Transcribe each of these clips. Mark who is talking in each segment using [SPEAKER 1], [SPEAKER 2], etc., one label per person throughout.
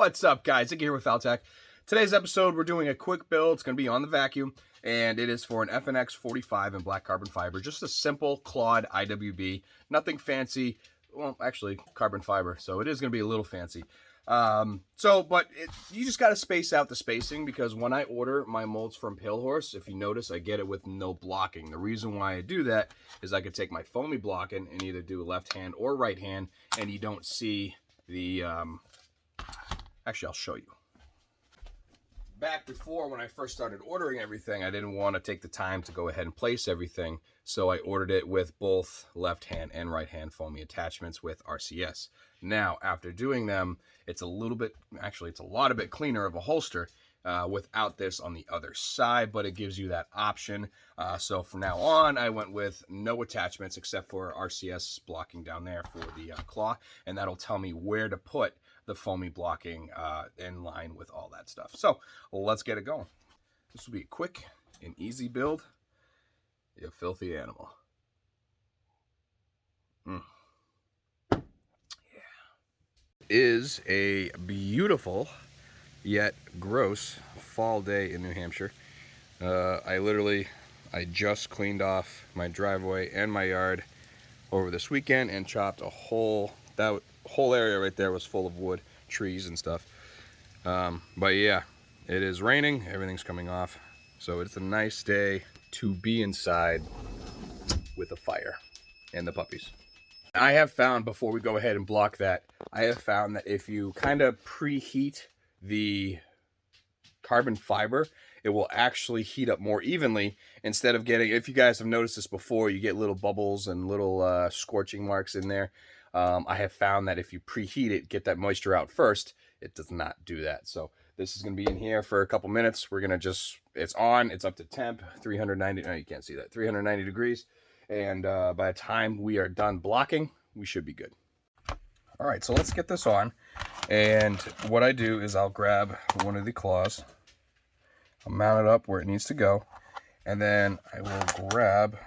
[SPEAKER 1] What's up, guys? Ziggy here with FalTac. Today's episode, we're doing a quick build. It's going to be on the vacuum, and it is for an FNX 45 in black carbon fiber. Just a simple clawed AIWB. Nothing fancy. Well, actually, carbon fiber, so it is going to be a little fancy. You just got to space out the spacing, because when I order my molds from Palehorse, if you notice, I get it with no blocking. The reason why I do that is I could take my foamy blocking and either do left hand or right hand, and you don't see the... Actually, I'll show you. Back before, when I first started ordering everything, I didn't want to take the time to go ahead and place everything, so I ordered it with both left hand and right hand foamy attachments with RCS. Now, after doing them, it's a little bit, actually it's a lot bit cleaner of a holster without this on the other side, but it gives you that option. So from now on, I went with no attachments except for RCS blocking down there for the claw, and that'll tell me where to put the foamy blocking in line with all that stuff. So let's get it going. This will be a quick and easy build. You filthy animal. Yeah. Is a beautiful yet gross fall day in New Hampshire. I just cleaned off my driveway and my yard over this weekend and chopped that whole area right there was full of wood, trees and stuff. But yeah, it is raining, everything's coming off, so it's a nice day to be inside with a fire and the puppies. I have found, before we go ahead and block that, I have found that if you kind of preheat the carbon fiber, it will actually heat up more evenly, instead of getting, if you guys have noticed this before, you get little bubbles and little scorching marks in there. I have found that if you preheat it, get that moisture out first, it does not do that. So this is going to be in here for a couple minutes. We're going to just, it's on, it's up to temp, 390, no, you can't see that, 390 degrees. And by the time we are done blocking, we should be good. All right, so let's get this on. And what I do is I'll grab one of the claws, I'll mount it up where it needs to go, and then I will grab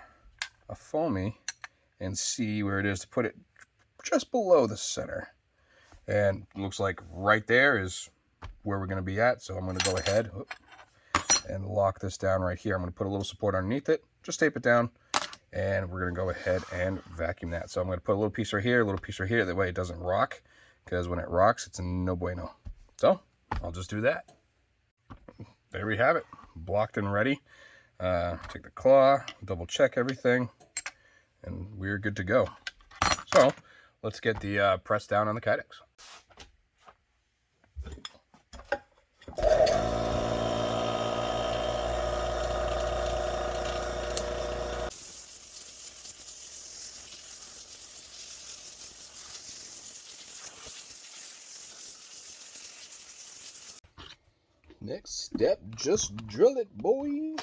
[SPEAKER 1] a foamy and see where it is to put it just below the center. And it looks like right there is where we're going to be at. So I'm going to go ahead and lock this down right here. I'm going to put a little support underneath it, just tape it down, and we're going to go ahead and vacuum that. So I'm going to put a little piece right here, a little piece right here, that way it doesn't rock, because when it rocks, it's a no bueno. So I'll just do that. There we have it, blocked and ready. Take the claw, double check everything, and we're good to go. So let's get the press down on the Kydex. Next step, just drill it, boy.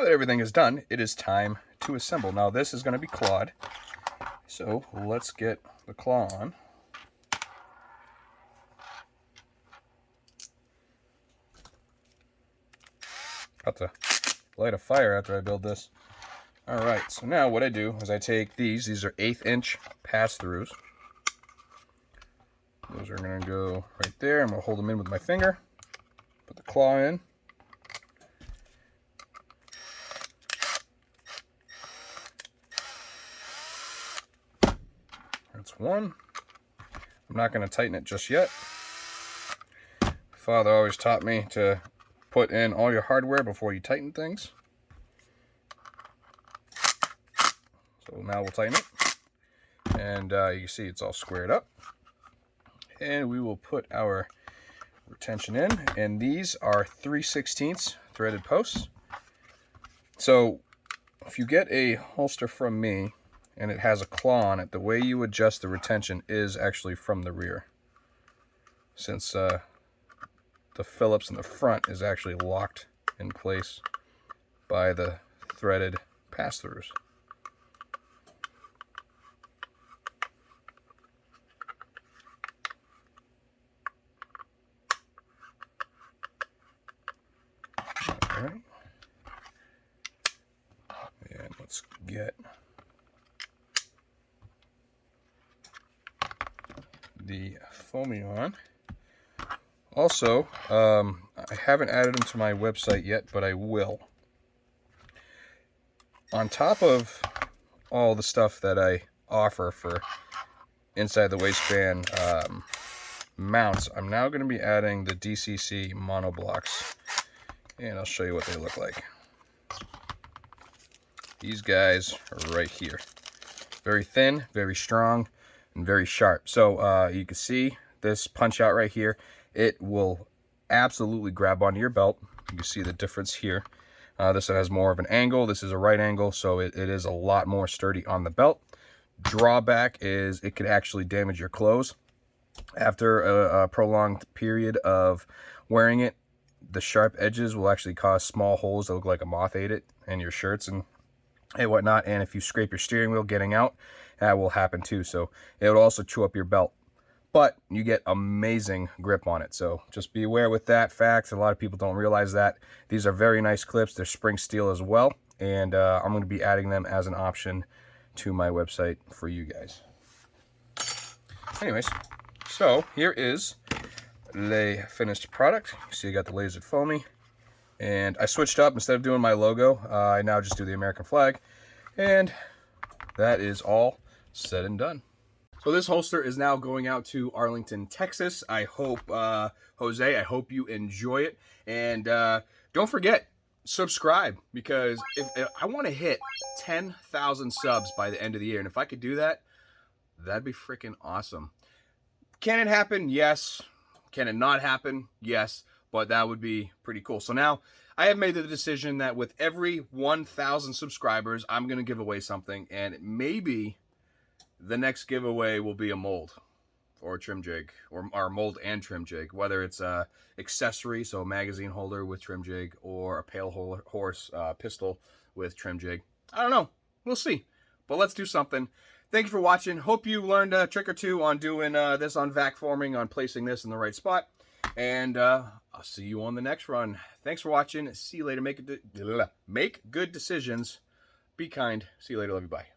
[SPEAKER 1] now that everything is done, it is time to assemble. Now this is going to be clawed, so let's get the claw on. Got to light a fire after I build this. Alright, so now what I do is I take these are 1/8 inch pass-throughs. Those are going to go right there. I'm going to hold them in with my finger. Put the claw in. That's one. I'm not going to tighten it just yet. Father always taught me to put in all your hardware before you tighten things. So now we'll tighten it. And you can see it's all squared up. And we will put our retention in. And these are 3/16 threaded posts. So if you get a holster from me and it has a claw on it, the way you adjust the retention is actually from the rear. Since the Phillips in the front is actually locked in place by the threaded pass-throughs. Alright. And let's get the foamy on. Also, I haven't added them to my website yet, but I will. On top of all the stuff that I offer for inside the waistband mounts, I'm now going to be adding the DCC monoblocks, and I'll show you what they look like. These guys are right here. Very thin, very strong, and very sharp. So you can see this punch out right here. It will absolutely grab onto your belt. You can see the difference here. This one has more of an angle. This is a right angle, so it is a lot more sturdy on the belt. Drawback is it could actually damage your clothes. After a prolonged period of wearing it, the sharp edges will actually cause small holes that look like a moth ate it in your shirts and whatnot. And if you scrape your steering wheel getting out, that will happen too. So it will also chew up your belt. But you get amazing grip on it. So just be aware with that fact. A lot of people don't realize that. These are very nice clips. They're spring steel as well. And I'm going to be adding them as an option to my website for you guys. Anyways, so here is the finished product. You see I got the lasered foamy. And I switched up. Instead of doing my logo, I now just do the American flag. And that is all said and done. So this holster is now going out to Arlington, Texas. I hope, Jose, I hope you enjoy it. And don't forget, subscribe, because if I want to hit 10,000 subs by the end of the year. And if I could do that, that'd be freaking awesome. Can it happen? Yes. Can it not happen? Yes. But that would be pretty cool. So now I have made the decision that with every 1,000 subscribers, I'm going to give away something. And maybe the next giveaway will be a mold or a trim jig, or mold and trim jig, whether it's a accessory, so a magazine holder with trim jig, or a Palehorse pistol with trim jig. I don't know. We'll see. But let's do something. Thank you for watching. Hope you learned a trick or two on doing this on vac forming, on placing this in the right spot. And I'll see you on the next run. Thanks for watching. See you later. Make good decisions. Be kind. See you later. Love you. Bye.